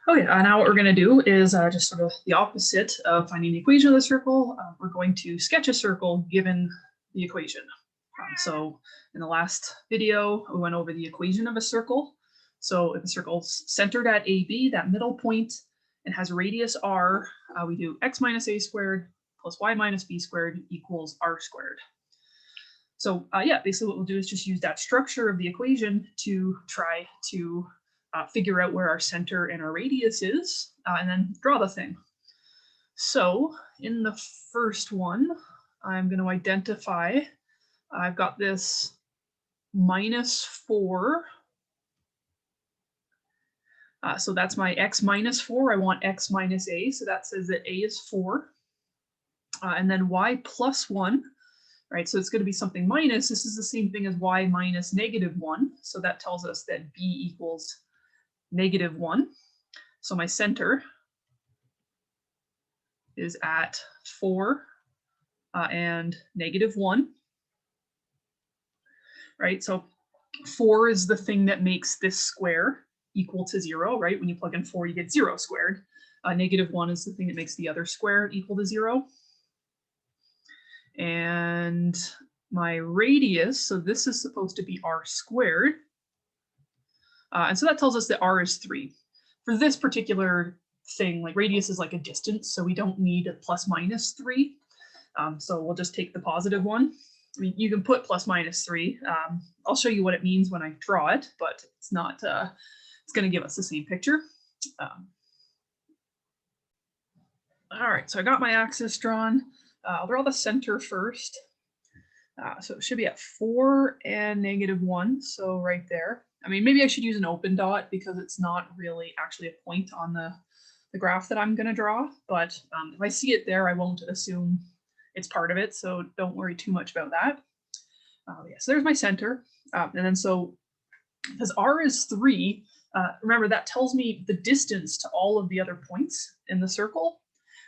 Okay, now what we're going to do is just sort of the opposite of finding the equation of the circle. We're going to sketch a circle given the equation. So in the last video, we went over the equation of a circle. So if the circle's centered at AB, that middle point, and has radius r, we do x minus a squared plus y minus b squared equals r squared. So yeah, basically what we'll do is just use that structure of the equation to try to figure out where our center and our radius is, and then draw the thing. So in the first one, I'm going to identify, I've got this -4. So that's my x minus 4. I want x minus a, so that says that a is 4. And then y plus 1, right? So it's going to be something minus. This is the same thing as y minus -1. So that tells us that b equals -1. So my center is at 4 and -1, right? So 4 is the thing that makes this square equal to 0, right? When you plug in 4, you get 0 squared. -1 is the thing that makes the other square equal to 0. And my radius, so this is supposed to be r squared. And so that tells us that r is 3. For this particular thing, like radius is like a distance, so we don't need a plus minus 3. So we'll just take the positive one. I mean, you can put plus minus 3. I'll show you what it means when I draw it, but it's not, it's going to give us the same picture. All right, so I got my axis drawn. I'll draw the center first. So it should be at 4 and -1, so right there. I mean, maybe I should use an open dot because it's not really actually a point on the graph that I'm going to draw. But if I see it there, I won't assume it's part of it, so don't worry too much about that. Yeah, so there's my center. And then so because r is 3, remember that tells me the distance to all of the other points in the circle.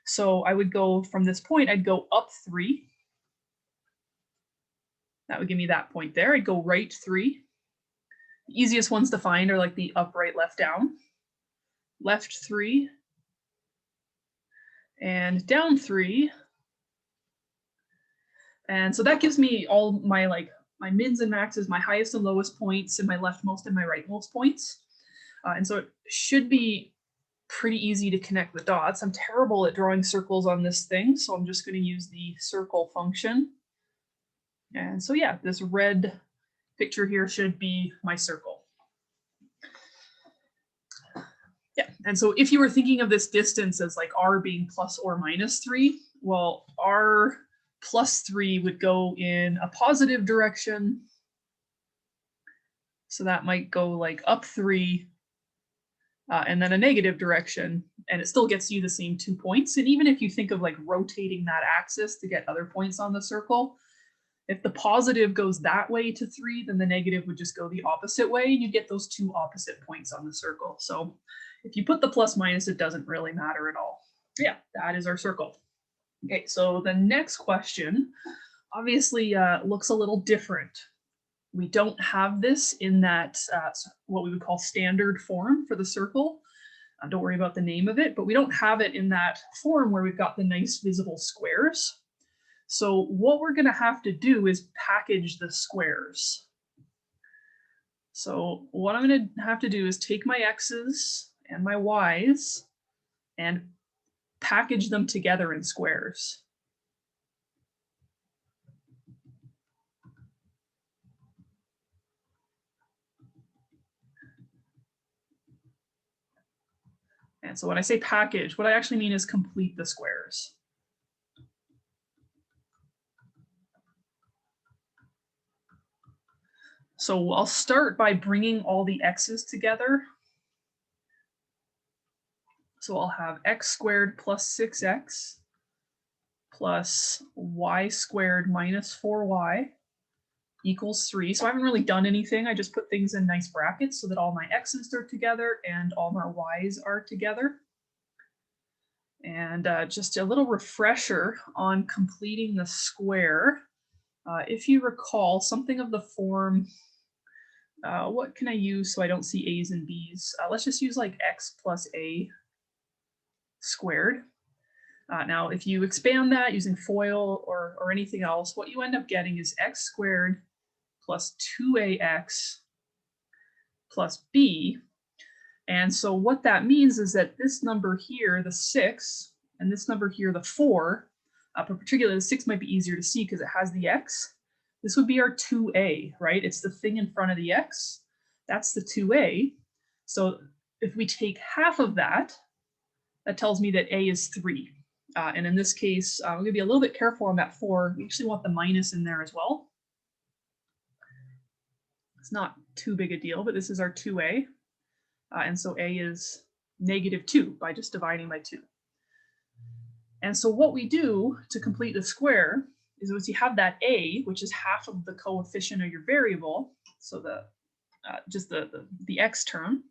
So I would go from this point, I'd go up 3. That would give me that point there. I'd go right 3. The easiest ones to find are like the up, right, left, down. Left 3. And down 3. And so that gives me all my my mids and maxes, my highest and lowest points, and my leftmost and my rightmost points. And so it should be pretty easy to connect the dots. I'm terrible at drawing circles on this thing, so I'm just going to use the circle function. And so yeah, this red picture here should be my circle. Yeah, and so if you were thinking of this distance as like r being plus or minus 3, well, r plus 3 would go in a positive direction. So that might go like up 3 and then a negative direction, and it still gets you the same 2 points. And even if you think of like rotating that axis to get other points on the circle, if the positive goes that way to 3, then the negative would just go the opposite way, and you get those 2 opposite points on the circle. So if you put the plus minus, it doesn't really matter at all. Yeah, that is our circle. Okay, so the next question obviously looks a little different. We don't have this in that what we would call standard form for the circle. Don't worry about the name of it, but we don't have it in that form where we've got the nice visible squares. So what we're going to have to do is package the squares. So what I'm going to have to do is take my x's and my y's and package them together in squares. And so when I say package, what I actually mean is complete the squares. So I'll start by bringing all the x's together. So I'll have x squared plus 6x plus y squared minus 4y equals 3. So I haven't really done anything. I just put things in nice brackets so that all my x's are together and all my y's are together. And just a little refresher on completing the square. If you recall, something of the form, What can I use so I don't see a's and b's? Let's just use like x plus a squared. Now, if you expand that using FOIL or anything else, what you end up getting is x squared plus 2ax plus b. And so what that means is that this number here, the 6, and this number here, the 4, but particularly the 6 might be easier to see because it has the x. This would be our 2a, right? It's the thing in front of the x. That's the 2a. So if we take half of that, that tells me that a is 3. And in this case, I'm going to be a little bit careful on that 4. We actually want the minus in there as well. It's not too big a deal, but this is our 2a. And so a is -2 by just dividing by 2. And so what we do to complete the square is once you have that a, which is half of the coefficient of your variable, so the just the x term,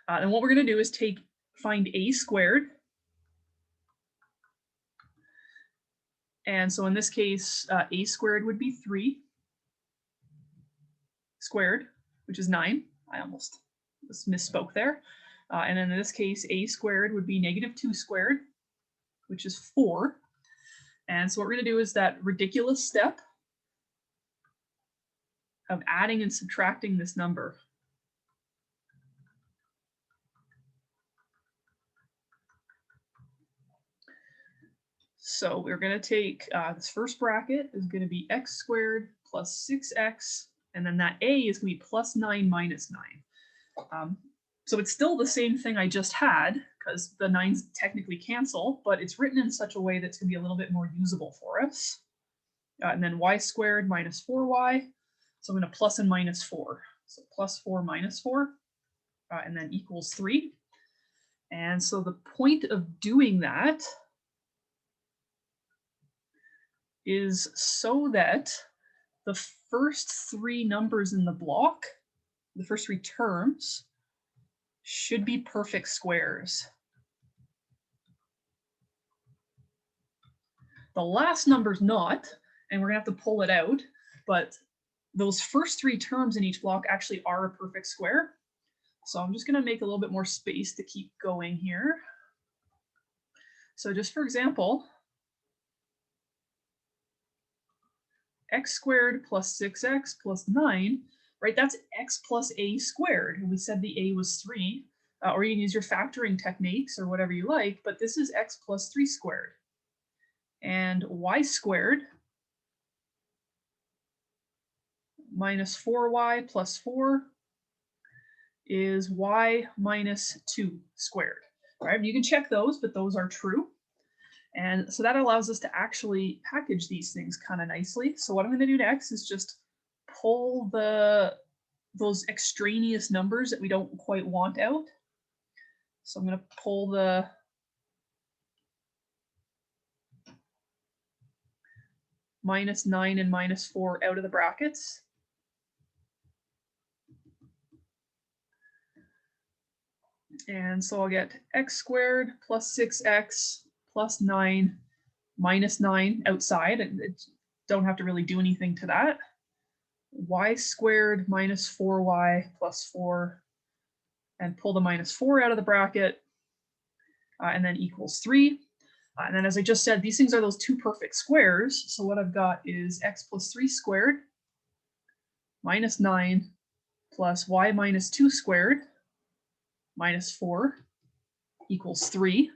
and what we're going to do is find a squared. And so in this case, a squared would be 3 squared, which is 9. I almost just misspoke there. And then in this case, a squared would be -2 squared, which is 4. And so what we're going to do is that ridiculous step of adding and subtracting this number. So we're going to take this first bracket is going to be x squared plus 6x, and then that a is going to be plus 9 minus 9. So it's still the same thing I just had because the 9s technically cancel, but it's written in such a way that's going to be a little bit more usable for us. And then y squared minus 4y. So I'm going to plus and minus 4. So plus 4 minus 4, and then equals 3. And so the point of doing that is so that the first 3 numbers in the block, the first 3 terms, should be perfect squares. The last number's not, and we're gonna have to pull it out, but those first 3 terms in each block actually are a perfect square. So I'm just gonna make a little bit more space to keep going here. So just for example, x squared plus 6x plus 9, right? That's x plus a squared. And we said the a was 3, or you can use your factoring techniques or whatever you like, but this is x plus 3 squared. And y squared minus 4y plus 4 is y minus 2 squared. All right, you can check those, but those are true. And so that allows us to actually package these things kind of nicely. So what I'm going to do next is just pull those extraneous numbers that we don't quite want out. So I'm going to pull the -9 and -4 out of the brackets. And so I'll get x squared plus 6x plus 9 minus 9 outside. And don't have to really do anything to that. Y squared minus 4y plus 4, and pull the -4 out of the bracket, and then equals 3. And then as I just said, these things are those 2 perfect squares. So what I've got is x plus 3 squared minus 9 plus y minus 2 squared minus 4 equals 3.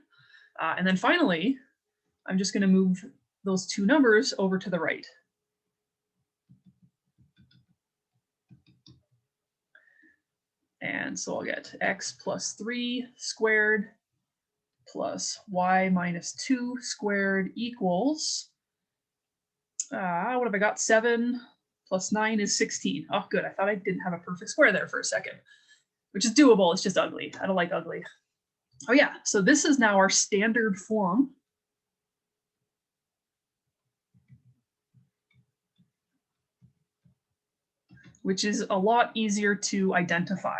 And then finally, I'm just going to move those 2 numbers over to the right. And so I'll get x plus 3 squared plus y minus 2 squared equals, what have I got? 7 plus 9 is 16. Oh, good. I thought I didn't have a perfect square there for a second, which is doable. It's just ugly. I don't like ugly. Oh yeah, so this is now our standard form. Which is a lot easier to identify.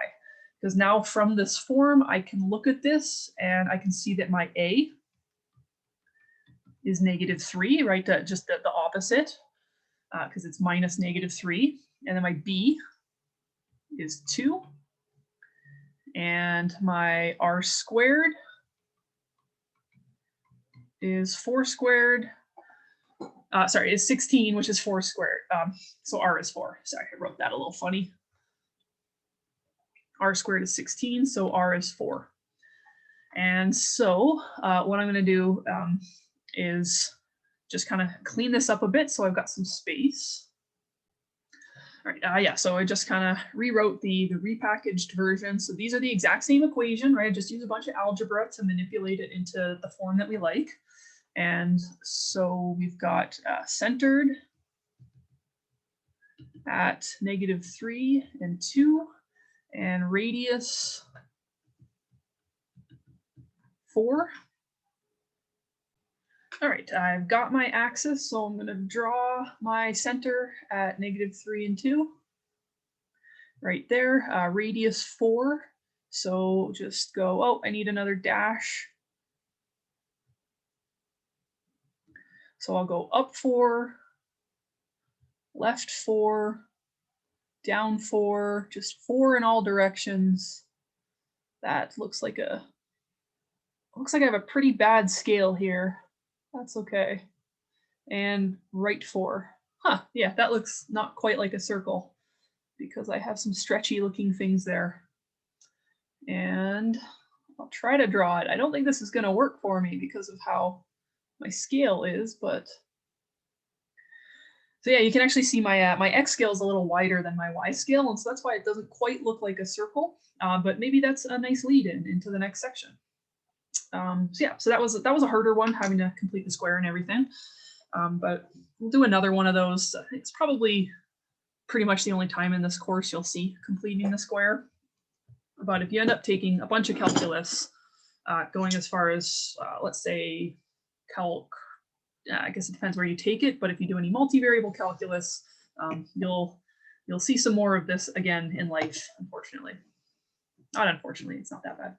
Because now from this form, I can look at this and I can see that my A is -3, right? Just the opposite, because it's minus -3. And then my b is 2. And my r squared is 4 squared. Sorry, is 16, which is 4 squared. So r is 4. Sorry, I wrote that a little funny. R squared is 16, so r is 4. And so what I'm going to do is just kind of clean this up a bit so I've got some space. All right, yeah, so I just kind of rewrote the repackaged version. So these are the exact same equation, right? I just use a bunch of algebra to manipulate it into the form that we like. And so we've got centered at -3 and 2, and radius 4. All right, I've got my axis, so I'm going to draw my center at -3 and 2. Right there, radius 4. So just go, oh, I need another dash. So I'll go up 4, left 4, down 4, just 4 in all directions. That looks like I have a pretty bad scale here. That's okay. And right 4. Huh, yeah, that looks not quite like a circle because I have some stretchy looking things there. And I'll try to draw it. I don't think this is going to work for me because of how my scale is, but so yeah, you can actually see my my X scale is a little wider than my Y scale, and so that's why it doesn't quite look like a circle. But maybe that's a nice lead in into the next section. So yeah, so that was a harder one, having to complete the square and everything. But we'll do another one of those. It's probably pretty much the only time in this course you'll see completing the square. But if you end up taking a bunch of calculus, going as far as let's say calc, I guess it depends where you take it, but if you do any multivariable calculus, you'll see some more of this again in life, unfortunately. Not unfortunately, it's not that bad.